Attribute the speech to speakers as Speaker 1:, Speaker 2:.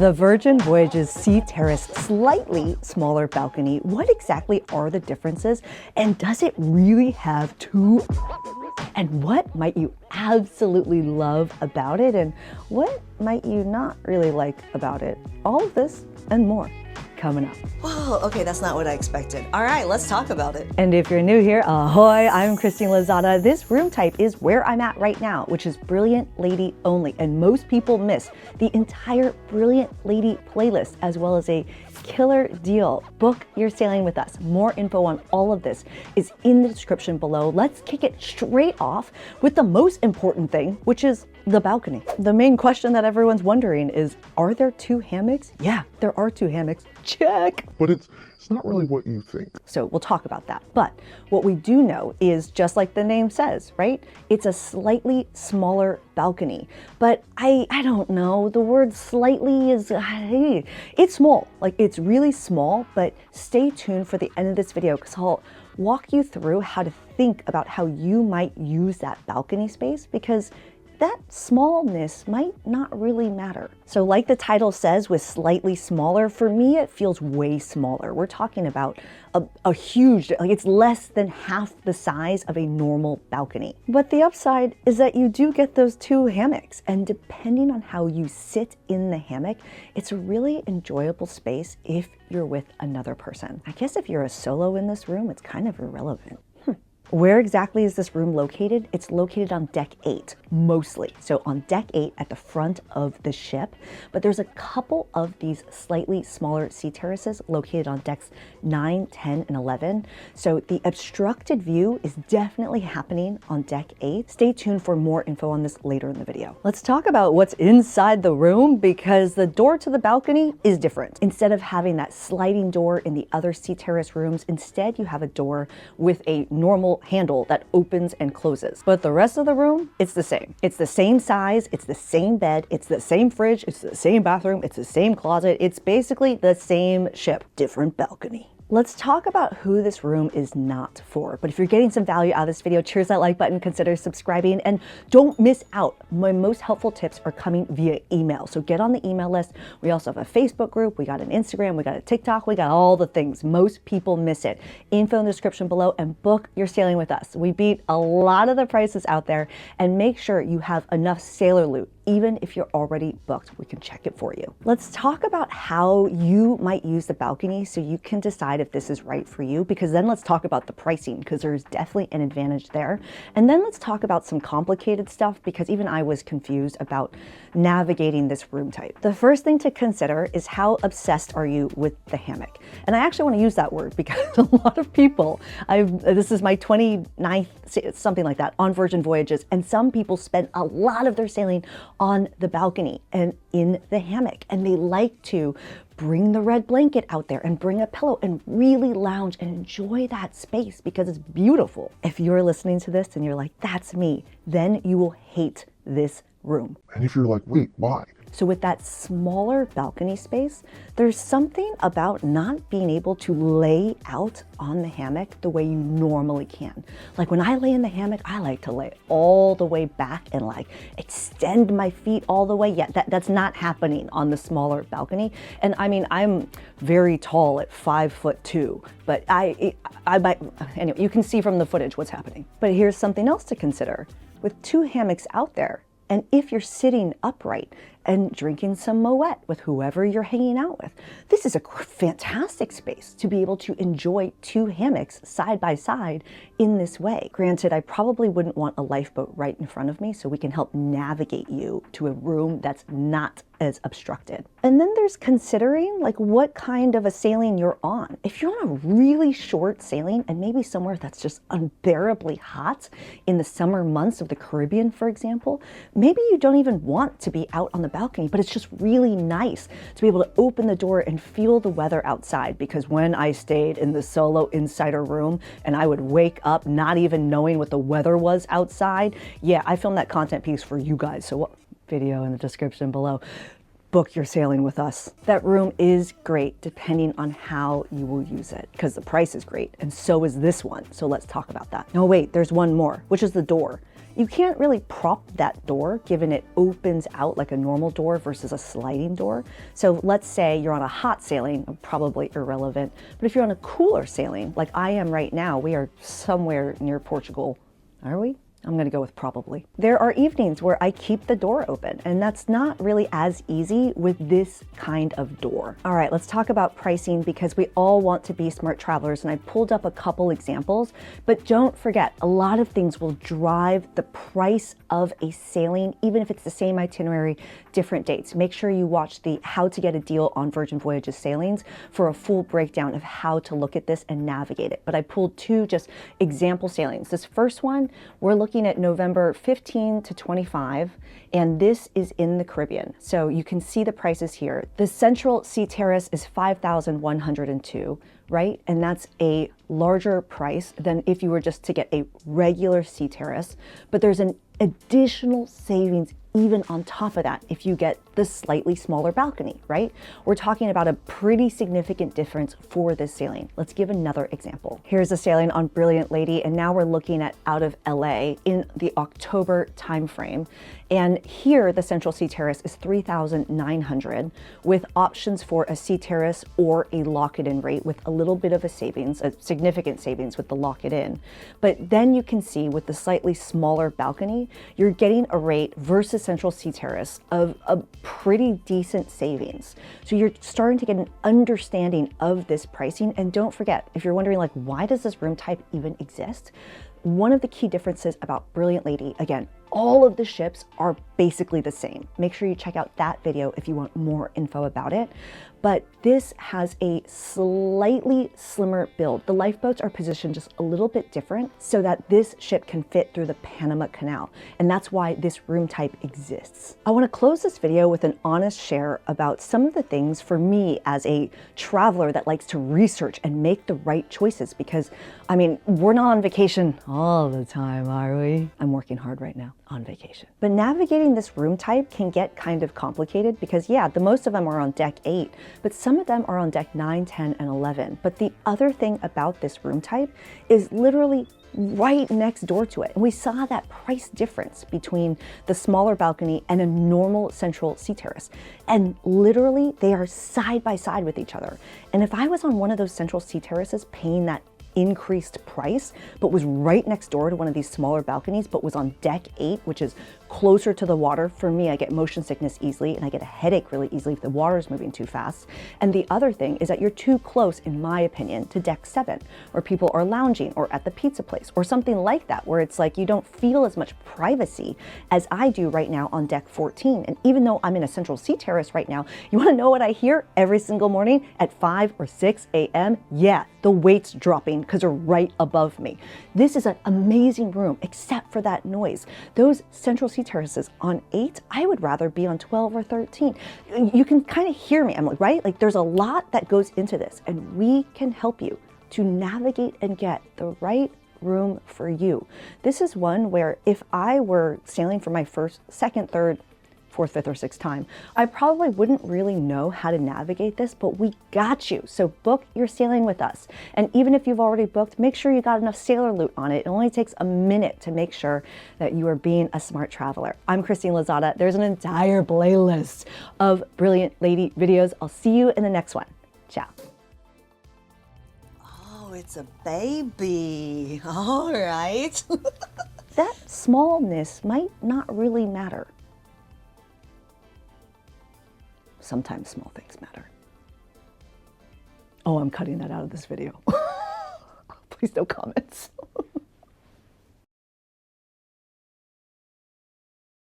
Speaker 1: The Virgin Voyages Sea Terrace slightly smaller balcony. What exactly are the differences? And does it really have two? And what might you absolutely love about it? And what might you not really like about it? All of this and more coming up.
Speaker 2: Whoa, okay, that's not what I expected. All right, let's talk about it.
Speaker 1: And if you're new here, ahoy, I'm Christine Lozada. This room type is where I'm at right now, which is Brilliant Lady only. And most people miss the entire Brilliant Lady playlist, as well as a killer deal. Book your sailing with us. More info on all of this is in the description below. Let's kick it straight off with the most important thing, which is the balcony. The main question that everyone's wondering is, are there two hammocks? Yeah, there are two hammocks. Check.
Speaker 3: But it's not really what you think.
Speaker 1: So we'll talk about that. But what we do know is, just like the name says, right? It's a slightly smaller balcony. But I don't know, the word slightly is, it's small. Like, it's really small, but stay tuned for the end of this video because I'll walk you through how to think about how you might use that balcony space, because that smallness might not really matter. So like the title says, with slightly smaller, for me it feels way smaller. We're talking about a huge, like it's less than half the size of a normal balcony. But the upside is that you do get those two hammocks, and depending on how you sit in the hammock, it's a really enjoyable space if you're with another person. I guess if you're a solo in this room, it's kind of irrelevant. Where exactly is this room located? It's located on deck 8, mostly. So on deck 8 at the front of the ship, but there's a couple of these slightly smaller sea terraces located on decks 9, 10, and 11. So the obstructed view is definitely happening on deck 8. Stay tuned for more info on this later in the video. Let's talk about what's inside the room, because the door to the balcony is different. Instead of having that sliding door in the other sea terrace rooms, instead you have a door with a normal handle that opens and closes. But the rest of the room, it's the same. It's the same size, it's the same bed, it's the same fridge, it's the same bathroom, it's the same closet. It's basically the same ship, different balcony. Let's talk about who this room is not for. But if you're getting some value out of this video, cheers that like button, consider subscribing, and don't miss out. My most helpful tips are coming via email. So get on the email list. We also have a Facebook group, we got an Instagram, we got a TikTok, we got all the things. Most people miss it. Info in the description below, and book your sailing with us. We beat a lot of the prices out there, and make sure you have enough sailor loot. Even if you're already booked, we can check it for you. Let's talk about how you might use the balcony so you can decide if this is right for you, because then let's talk about the pricing, because there's definitely an advantage there. And then let's talk about some complicated stuff, because even I was confused about navigating this room type. The first thing to consider is, how obsessed are you with the hammock? And I actually want to use that word because a lot of people, this is my 29th, something like that, on Virgin Voyages, and some people spend a lot of their sailing on the balcony and in the hammock, and they like to bring the red blanket out there and bring a pillow and really lounge and enjoy that space because it's beautiful. If you're listening to this and you're like, that's me, then you will hate this room.
Speaker 3: And if you're like, wait, why?
Speaker 1: So with that smaller balcony space, there's something about not being able to lay out on the hammock the way you normally can. Like when I lay in the hammock, I like to lay all the way back and like extend my feet all the way. Yeah, that's not happening on the smaller balcony. And I mean, I'm very tall at 5'2", but I anyway, you can see from the footage what's happening. But here's something else to consider. With two hammocks out there, and if you're sitting upright and drinking some Moet with whoever you're hanging out with, this is a fantastic space to be able to enjoy two hammocks side by side in this way. Granted, I probably wouldn't want a lifeboat right in front of me, so we can help navigate you to a room that's not as obstructed. And then there's considering like what kind of a sailing you're on. If you're on a really short sailing and maybe somewhere that's just unbearably hot in the summer months of the Caribbean, for example, maybe you don't even want to be out on the balcony, but it's just really nice to be able to open the door and feel the weather outside. Because when I stayed in the solo insider room and I would wake up not even knowing what the weather was outside, yeah, I filmed that content piece for you guys, so video in the description below. book your sailing with us. That room is great depending on how you will use it, because the price is great, and so is this one. So let's talk about that. Oh wait, there's one more, which is the door. You can't really prop that door given it opens out like a normal door versus a sliding door. So let's say you're on a hot sailing, probably irrelevant, but if you're on a cooler sailing, like I am right now, we are somewhere near Portugal. Are we? I'm gonna go with probably. There are evenings where I keep the door open, and that's not really as easy with this kind of door. All right, let's talk about pricing because we all want to be smart travelers, and I pulled up a couple examples, but don't forget, a lot of things will drive the price of a sailing, even if it's the same itinerary, different dates. Make sure you watch the How to Get a Deal on Virgin Voyages Sailings for a full breakdown of how to look at this and navigate it. But I pulled two just example sailings. This first one, we're looking at November 15 to 25, and this is in the Caribbean. So you can see the prices here. The Central Sea Terrace is 5,102, right? And that's a larger price than if you were just to get a regular sea terrace, but there's an additional savings even on top of that if you get the slightly smaller balcony, right? We're talking about a pretty significant difference for this sailing. Let's give another example. Here's a sailing on Brilliant Lady, and now we're looking at out of LA in the October timeframe. And here the Central Sea Terrace is 3,900 with options for a sea terrace or a lock-it-in rate with a little bit of a savings, a significant savings with the lock-it-in. But then you can see with the slightly smaller balcony, you're getting a rate versus Central Sea Terrace of a pretty decent savings. So you're starting to get an understanding of this pricing. And don't forget, if you're wondering like, why does this room type even exist? One of the key differences about Brilliant Lady, again, all of the ships are basically the same. Make sure you check out that video if you want more info about it. But this has a slightly slimmer build. The lifeboats are positioned just a little bit different so that this ship can fit through the Panama Canal. And that's why this room type exists. I want to close this video with an honest share about some of the things for me as a traveler that likes to research and make the right choices, because I mean, we're not on vacation all the time, are we? I'm working hard right now on vacation. But navigating this room type can get kind of complicated because yeah, the most of them are on deck 8, but some of them are on deck 9, 10, and 11. But the other thing about this room type is literally right next door to it. And we saw that price difference between the smaller balcony and a normal Central Sea Terrace. And literally they are side by side with each other. And if I was on one of those Central Sea Terraces paying that increased price, but was right next door to one of these smaller balconies, but was on deck 8, which is closer to the water. For me, I get motion sickness easily and I get a headache really easily if the water is moving too fast. And the other thing is that you're too close, in my opinion, to deck 7, where people are lounging or at the pizza place or something like that, where it's like you don't feel as much privacy as I do right now on deck 14. And even though I'm in a Central Sea Terrace right now, you want to know what I hear every single morning at 5 or 6 a.m.? Yeah, the weight's dropping because they're right above me. This is an amazing room, except for that noise. Those Central Sea Terraces on 8, I would rather be on 12 or 13. You can kind of hear me. I'm like, right? Like there's a lot that goes into this, and we can help you to navigate and get the right room for you. This is one where if I were sailing for my first, second, third, fourth, fifth, or sixth time, I probably wouldn't really know how to navigate this, but we got you. So book your sailing with us. And even if you've already booked, make sure you got enough sailor loot on it. It only takes a minute to make sure that you are being a smart traveler. I'm Christine Lozada. There's an entire playlist of Brilliant Lady videos. I'll see you in the next one. Ciao.
Speaker 2: Oh, it's a baby. All right.
Speaker 1: That smallness might not really matter. Sometimes small things matter. Oh, I'm cutting that out of this video. Please no comments.